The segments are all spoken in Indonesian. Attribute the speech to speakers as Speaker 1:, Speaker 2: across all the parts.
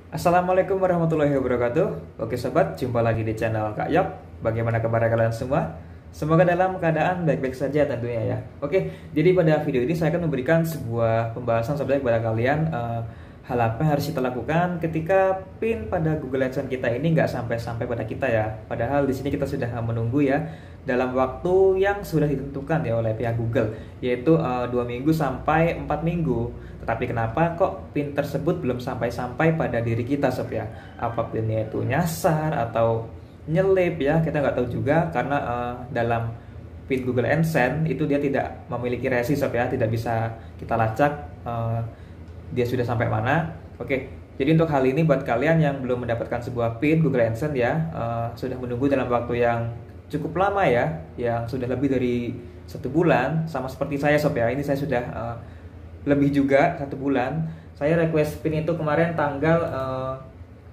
Speaker 1: Assalamualaikum warahmatullahi wabarakatuh. Oke sobat, jumpa lagi di channel Kak Yok. Bagaimana kabar kalian semua? Semoga dalam keadaan baik-baik saja tentunya ya. Oke, jadi pada video ini saya akan memberikan sebuah pembahasan sebenarnya kepada kalian, hal apa yang harus kita lakukan ketika PIN pada Google AdSense kita ini nggak sampai-sampai pada kita ya. Padahal di sini kita sudah menunggu ya dalam waktu yang sudah ditentukan ya oleh pihak Google, yaitu 2 minggu sampai 4 minggu. Tetapi kenapa kok PIN tersebut belum sampai-sampai pada diri kita sob ya? Apa PIN-nya itu nyasar atau nyelip ya? Kita nggak tahu juga karena dalam PIN Google AdSense itu dia tidak memiliki resi sob ya, tidak bisa kita lacak dia sudah sampai mana. Oke, jadi untuk hal ini buat kalian yang belum mendapatkan sebuah PIN Google AdSense ya, sudah menunggu dalam waktu yang cukup lama ya, yang sudah lebih dari 1 bulan, sama seperti saya sob ya. Ini saya sudah lebih juga 1 bulan. Saya request PIN itu kemarin tanggal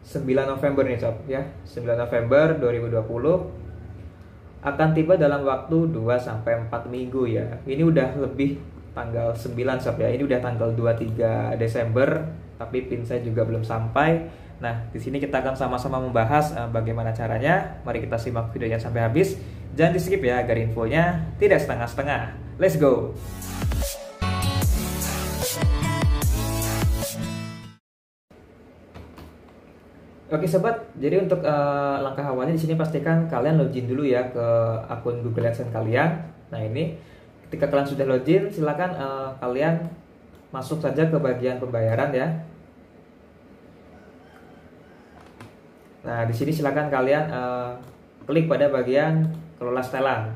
Speaker 1: 9 November nih sob ya, 9 November 2020, akan tiba dalam waktu 2-4 minggu ya. Ini udah lebih tanggal 9 sob ya, ini udah tanggal 23 Desember, tapi PIN saya juga belum sampai. Nah, di sini kita akan sama-sama membahas bagaimana caranya. Mari kita simak videonya sampai habis. Jangan di skip ya, agar infonya tidak setengah-setengah. Let's go! Oke sobat, jadi untuk langkah awalnya di sini pastikan kalian login dulu ya ke akun Google AdSense kalian. Nah ini, ketika kalian sudah login, silakan kalian masuk saja ke bagian pembayaran ya. Nah di sini silakan kalian klik pada bagian kelola setelan.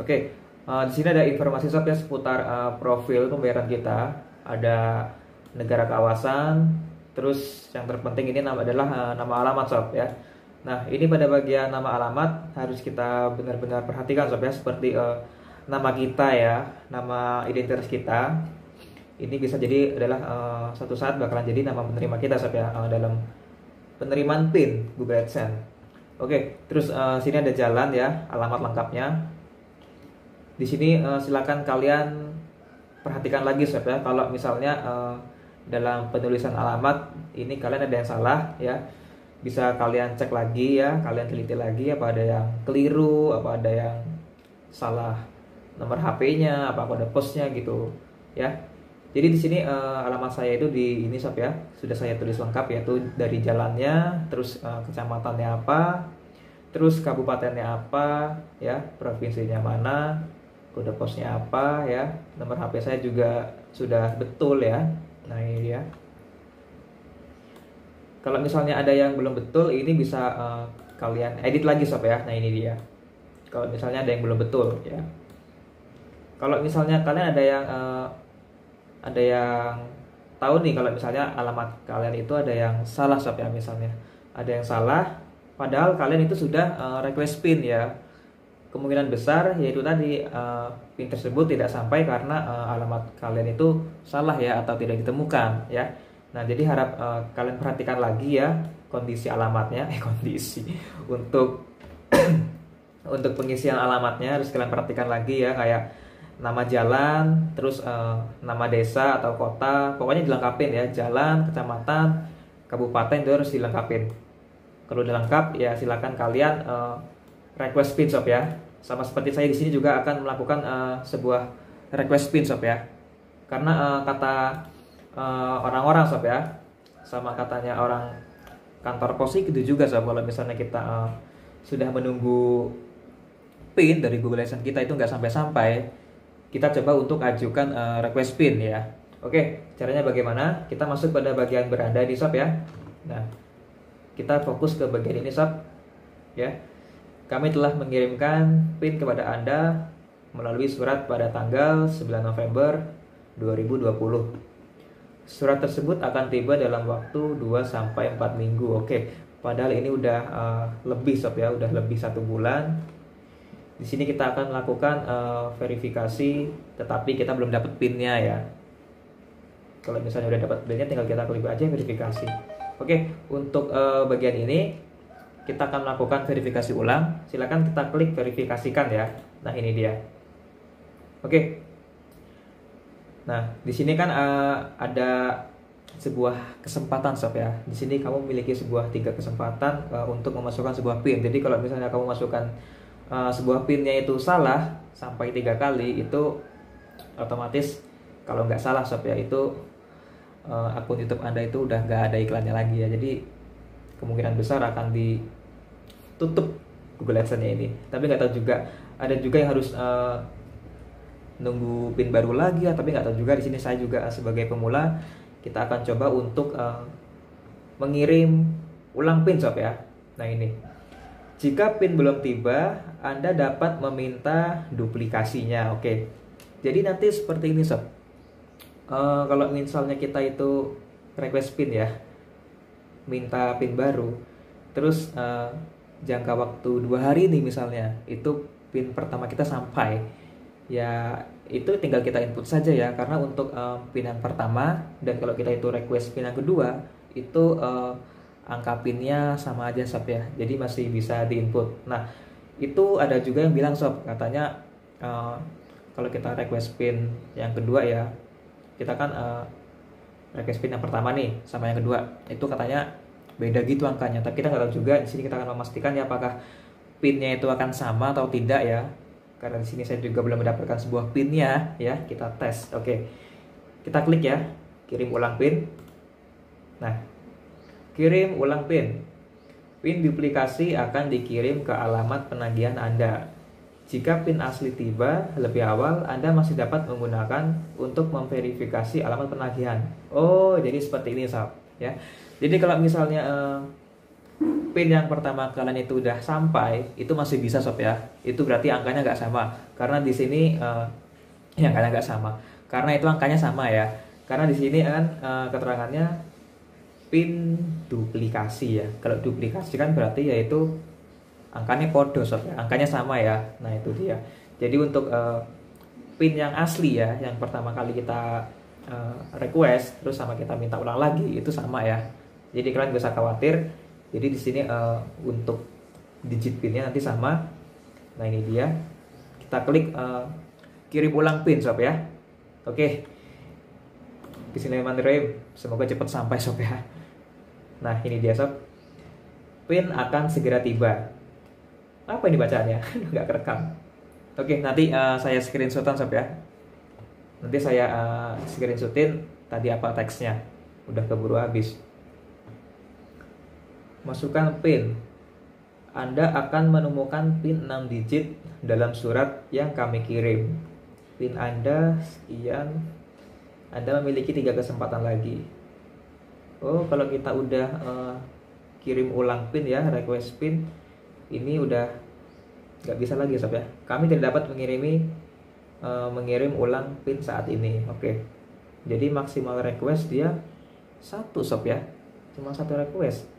Speaker 1: Oke, di sini ada informasi sob ya seputar profil pembayaran kita, ada negara kawasan. Terus yang terpenting ini adalah nama alamat sob ya. Nah ini pada bagian nama alamat harus kita benar-benar perhatikan sob ya, seperti nama kita ya, nama identitas kita. Ini bisa jadi adalah suatu saat bakalan jadi nama penerima kita sob ya, dalam penerimaan PIN Google AdSense. Oke, terus sini ada jalan ya, alamat lengkapnya. Di sini silakan kalian perhatikan lagi sob ya, kalau misalnya dalam penulisan alamat ini kalian ada yang salah ya, bisa kalian cek lagi ya, kalian teliti lagi apa ada yang keliru, apa ada yang salah nomor HP-nya, apa ada posnya gitu ya. Jadi di sini alamat saya itu di ini sob ya, sudah saya tulis lengkap yaitu dari jalannya, terus kecamatannya apa, terus kabupatennya apa ya, provinsinya mana, kode posnya apa ya, nomor HP saya juga sudah betul ya. Nah ini dia. Kalau misalnya ada yang belum betul, ini bisa kalian edit lagi sob ya. Nah ini dia. Kalau misalnya ada yang belum betul ya. Kalau misalnya kalian ada yang tahu nih, kalau misalnya alamat kalian itu ada yang salah sob ya, misalnya ada yang salah, padahal kalian itu sudah request PIN ya. Kemungkinan besar yaitu tadi PIN tersebut tidak sampai karena alamat kalian itu salah ya, atau tidak ditemukan ya. Nah jadi harap kalian perhatikan lagi ya kondisi alamatnya, kondisi untuk untuk pengisian alamatnya harus kalian perhatikan lagi ya, kayak nama jalan, terus nama desa atau kota, pokoknya dilengkapin ya, jalan, kecamatan, kabupaten itu harus dilengkapin. Kalau udah lengkap ya silakan kalian request PIN sob ya. Sama seperti saya di sini juga akan melakukan sebuah request PIN sob ya. Karena kata orang-orang sob ya, sama katanya orang kantor pos itu juga sob, kalau misalnya kita sudah menunggu PIN dari Google AdSense kita itu nggak sampai-sampai, kita coba untuk ajukan request PIN ya. Oke, caranya bagaimana? Kita masuk pada bagian beranda di sob ya. Nah, kita fokus ke bagian ini sob ya. Kami telah mengirimkan PIN kepada Anda melalui surat pada tanggal 9 November 2020. Surat tersebut akan tiba dalam waktu 2-4 minggu. Oke, padahal ini udah lebih sob ya, udah lebih 1 bulan. Di sini kita akan melakukan verifikasi, tetapi kita belum dapat PIN-nya ya. Kalau misalnya udah dapat PIN-nya, tinggal kita klik aja verifikasi. Oke, untuk bagian ini kita akan melakukan verifikasi ulang. Silakan kita klik verifikasikan ya. Nah ini dia. Oke. Nah di sini kan ada sebuah kesempatan sob ya. Di sini kamu memiliki sebuah 3 kesempatan untuk memasukkan sebuah pin. Jadi kalau misalnya kamu masukkan sebuah pinnya itu salah sampai 3 kali, itu otomatis kalau nggak salah sob ya, itu akun YouTube Anda itu udah nggak ada iklannya lagi ya. Jadi kemungkinan besar akan ditutup Google AdSense-nya ini. Tapi nggak tahu juga, ada juga yang harus nunggu pin baru lagi ya, tapi nggak tahu juga. Di sini saya juga sebagai pemula, kita akan coba untuk mengirim ulang pin sob ya. Nah ini, jika pin belum tiba, Anda dapat meminta duplikasinya. Oke, jadi nanti seperti ini sob. Kalau misalnya kita itu request pin ya, minta pin baru, terus jangka waktu 2 hari nih misalnya, itu pin pertama kita sampai, ya itu tinggal kita input saja ya. Karena untuk pin yang pertama, dan kalau kita itu request pin yang kedua, itu angka pinnya sama aja sob ya, jadi masih bisa diinput. Nah itu ada juga yang bilang sob, katanya kalau kita request pin yang kedua ya, kita kan request pin yang pertama nih sama yang kedua, itu katanya beda gitu angkanya. Tapi kita nggak tahu juga. Di sini kita akan memastikan ya apakah pinnya itu akan sama atau tidak ya. Karena di sini saya juga belum mendapatkan sebuah pinnya ya. Kita tes. Oke, kita klik ya, kirim ulang pin. Nah, kirim ulang pin. Pin duplikasi akan dikirim ke alamat penagihan Anda. Jika pin asli tiba lebih awal, Anda masih dapat menggunakan untuk memverifikasi alamat penagihan. Oh, jadi seperti ini sob ya. Jadi kalau misalnya pin yang pertama kalian itu udah sampai, itu masih bisa sob ya. Itu berarti angkanya nggak sama. Karena di sini ya angkanya nggak sama. Karena itu angkanya sama ya. Karena di sini kan keterangannya pin duplikasi ya. Kalau duplikasi kan berarti yaitu angkanya podo sob ya, angkanya sama ya. Nah itu dia. Jadi untuk pin yang asli ya, yang pertama kali kita request terus sama kita minta ulang lagi, itu sama ya. Jadi kalian gak usah khawatir. Jadi di sini untuk digit pinnya nanti sama. Nah ini dia. Kita klik kirim ulang pin sob ya. Oke. Bismillahirrahmanirrahim. Semoga cepat sampai sob ya. Nah ini dia sob. Pin akan segera tiba. Apa ini bacaannya? Nggak kerekam. Oke, nanti saya screenshotan sob ya. Nanti saya screenshotin tadi apa teksnya. Udah keburu habis. Masukkan pin. Anda akan menemukan pin 6 digit dalam surat yang kami kirim. Pin Anda sekian. Anda memiliki 3 kesempatan lagi. Oh, kalau kita udah kirim ulang pin ya, request pin, ini udah nggak bisa lagi sob ya. Kami tidak dapat mengirim ulang pin saat ini. Oke. Jadi maksimal request dia 1 sob ya. Cuma 1 request.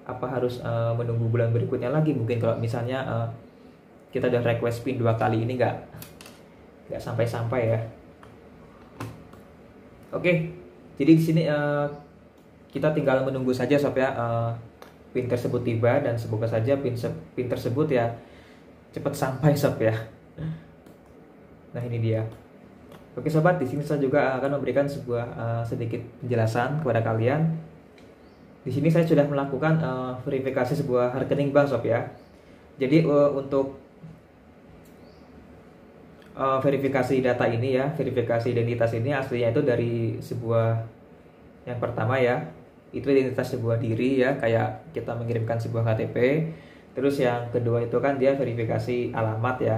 Speaker 1: Apa harus menunggu bulan berikutnya lagi? Mungkin kalau misalnya kita udah request pin 2 kali, ini nggak sampai-sampai ya. Oke. Jadi di sini kita tinggal menunggu saja sob ya. Pin tersebut tiba, dan semoga saja pin tersebut ya cepat sampai sob ya. Nah ini dia. Oke sobat, di sini saya juga akan memberikan sebuah sedikit penjelasan kepada kalian. Di sini saya sudah melakukan verifikasi sebuah rekening bank sob ya. Jadi untuk verifikasi data ini ya, verifikasi identitas ini aslinya itu dari sebuah, yang pertama ya, itu identitas sebuah diri ya, kayak kita mengirimkan sebuah KTP. Terus yang kedua itu kan dia verifikasi alamat ya,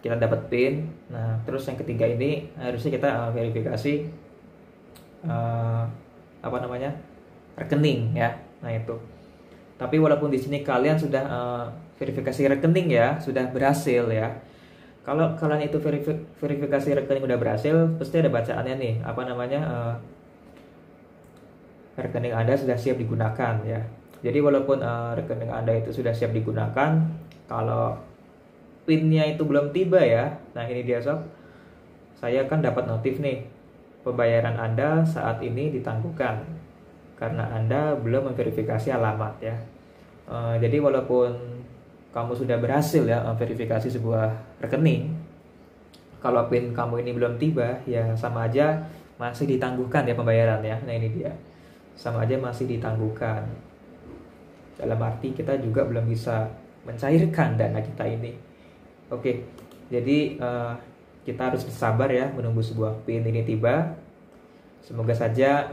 Speaker 1: kita dapat PIN. Nah terus yang ketiga ini harusnya kita verifikasi rekening ya. Nah itu. Tapi walaupun di sini kalian sudah verifikasi rekening ya, sudah berhasil ya. Kalau kalian itu verifikasi rekening udah berhasil, pasti ada bacaannya nih, rekening Anda sudah siap digunakan ya. Jadi walaupun rekening Anda itu sudah siap digunakan, kalau PIN-nya itu belum tiba ya. Nah ini dia sob, saya kan dapat notif nih, pembayaran Anda saat ini ditangguhkan karena Anda belum memverifikasi alamat ya. Jadi walaupun kamu sudah berhasil ya memverifikasi sebuah rekening, kalau PIN kamu ini belum tiba ya sama aja masih ditangguhkan ya pembayaran ya. Nah ini dia, sama aja masih ditangguhkan. Dalam arti kita juga belum bisa mencairkan dana kita ini. Oke, jadi kita harus bersabar ya menunggu sebuah PIN ini tiba. Semoga saja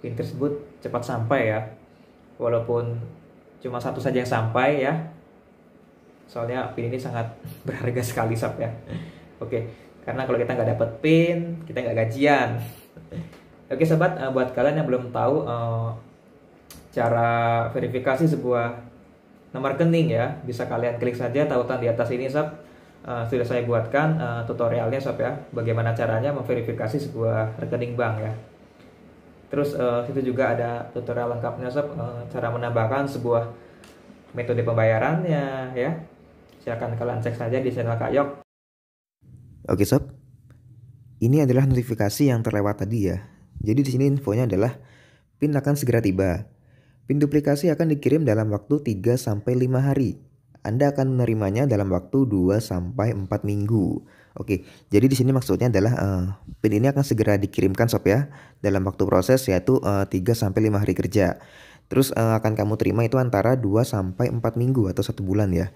Speaker 1: PIN tersebut cepat sampai ya, walaupun cuma satu saja yang sampai ya, soalnya PIN ini sangat berharga sekali sob ya. Oke, karena kalau kita nggak dapat PIN, kita nggak gajian. Oke sobat, buat kalian yang belum tahu cara verifikasi sebuah nomor rekening ya, bisa kalian klik saja tautan di atas ini sob. Sudah saya buatkan tutorialnya sob ya, bagaimana caranya memverifikasi sebuah rekening bank ya. Terus situ juga ada tutorial lengkapnya sob, cara menambahkan sebuah metode pembayarannya ya. Silahkan kalian cek saja di channel Kak Yok.
Speaker 2: Oke sob, ini adalah notifikasi yang terlewat tadi ya. Jadi di sini infonya adalah PIN akan segera tiba. PIN duplikasi akan dikirim dalam waktu 3-5 hari. Anda akan menerimanya dalam waktu 2-4 minggu. Oke, jadi di sini maksudnya adalah PIN ini akan segera dikirimkan sob ya, dalam waktu proses yaitu 3-5 hari kerja. Terus akan kamu terima itu antara 2-4 minggu atau 1 bulan ya.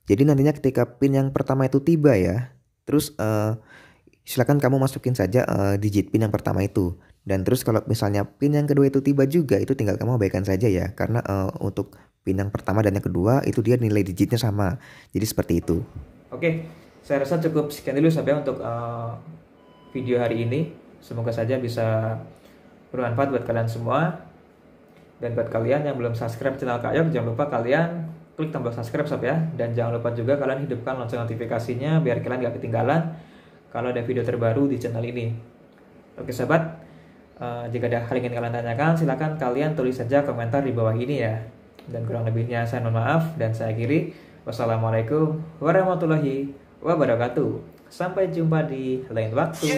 Speaker 2: Jadi nantinya ketika PIN yang pertama itu tiba ya, terus silakan kamu masukin saja digit PIN yang pertama itu. Dan terus kalau misalnya PIN yang kedua itu tiba juga, itu tinggal kamu abaikan saja ya, karena untuk PIN yang pertama dan yang kedua itu dia nilai digitnya sama. Jadi seperti itu.
Speaker 1: Oke, saya rasa cukup sekian dulu sampai untuk video hari ini. Semoga saja bisa bermanfaat buat kalian semua. Dan buat kalian yang belum subscribe channel Kak Yok, jangan lupa kalian klik tombol subscribe sob ya. Dan jangan lupa juga kalian hidupkan lonceng notifikasinya biar kalian gak ketinggalan kalau ada video terbaru di channel ini. Oke sobat, jika ada hal yang ingin kalian tanyakan, silakan kalian tulis saja komentar di bawah ini ya. Dan kurang lebihnya saya mohon maaf dan saya akhiri. Wassalamualaikum warahmatullahi wabarakatuh. Sampai jumpa di lain waktu.